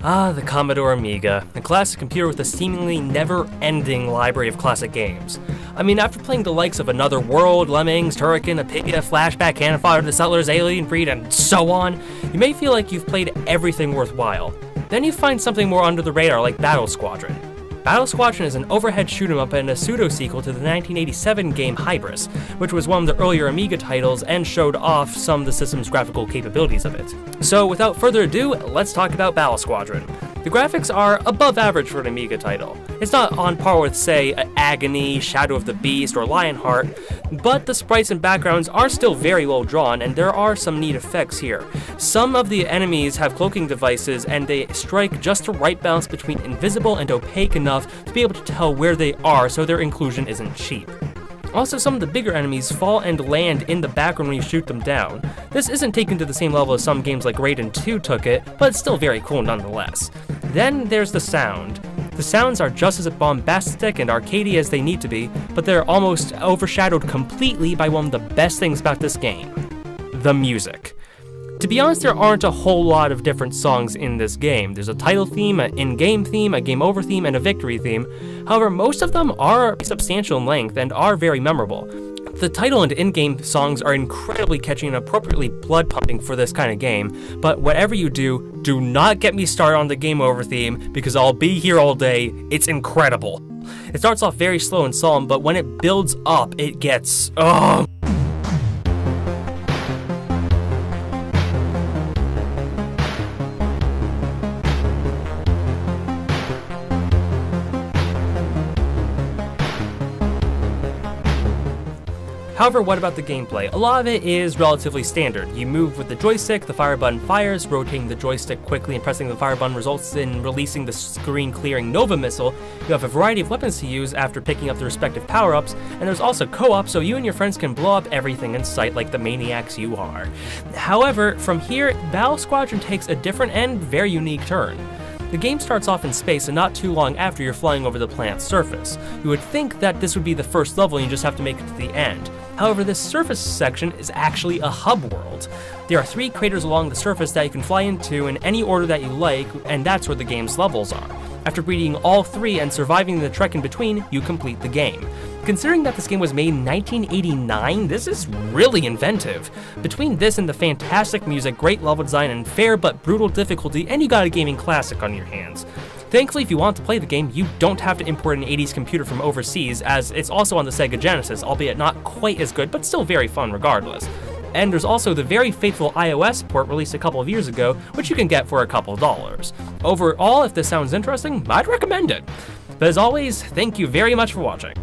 Ah, the Commodore Amiga, a classic computer with a seemingly never-ending library of classic games. I mean, after playing the likes of Another World, Lemmings, Turrican, Apidia, Flashback, Cannon Fodder, The Settlers, Alien Breed, and so on, you may feel like you've played everything worthwhile. Then you find something more under the radar like Battle Squadron. Battle Squadron is an overhead shoot-'em-up and a pseudo-sequel to the 1987 game Hybris, which was one of the earlier Amiga titles and showed off some of the system's graphical capabilities of it. So without further ado, let's talk about Battle Squadron. The graphics are above average for an Amiga title. It's not on par with, say, Agony, Shadow of the Beast, or Lionheart, but the sprites and backgrounds are still very well drawn, and there are some neat effects here. Some of the enemies have cloaking devices, and they strike just the right balance between invisible and opaque enough to be able to tell where they are so their inclusion isn't cheap. Also, some of the bigger enemies fall and land in the background when you shoot them down. This isn't taken to the same level as some games like Raiden 2 took it, but it's still very cool nonetheless. Then there's the sound. The sounds are just as bombastic and arcadey as they need to be, but they're almost overshadowed completely by one of the best things about this game: the music. To be honest, there aren't a whole lot of different songs in this game. There's a title theme, an in-game theme, a game over theme, and a victory theme. However, most of them are substantial in length and are very memorable. The title and in-game songs are incredibly catchy and appropriately blood-pumping for this kind of game, but whatever you do not get me started on the game over theme, because I'll be here all day. It's incredible. It starts off very slow and solemn, but when it builds up, it gets, However, what about the gameplay? A lot of it is relatively standard. You move with the joystick, the fire button fires, rotating the joystick quickly and pressing the fire button results in releasing the screen-clearing Nova missile. You have a variety of weapons to use after picking up the respective power-ups, and there's also co-op so you and your friends can blow up everything in sight like the maniacs you are. However, from here, Battle Squadron takes a different and very unique turn. The game starts off in space and not too long after you're flying over the planet's surface. You would think that this would be the first level and you just have to make it to the end. However, this surface section is actually a hub world. There are 3 craters along the surface that you can fly into in any order that you like, and that's where the game's levels are. After beating all 3 and surviving the trek in between, you complete the game. Considering that this game was made in 1989, this is really inventive. Between this and the fantastic music, great level design, and fair but brutal difficulty, and you got a gaming classic on your hands. Thankfully, if you want to play the game, you don't have to import an 80s computer from overseas, as it's also on the Sega Genesis, albeit not quite as good, but still very fun regardless. And there's also the very faithful iOS port released a couple of years ago, which you can get for a couple of dollars. Overall, if this sounds interesting, I'd recommend it. But as always, thank you very much for watching.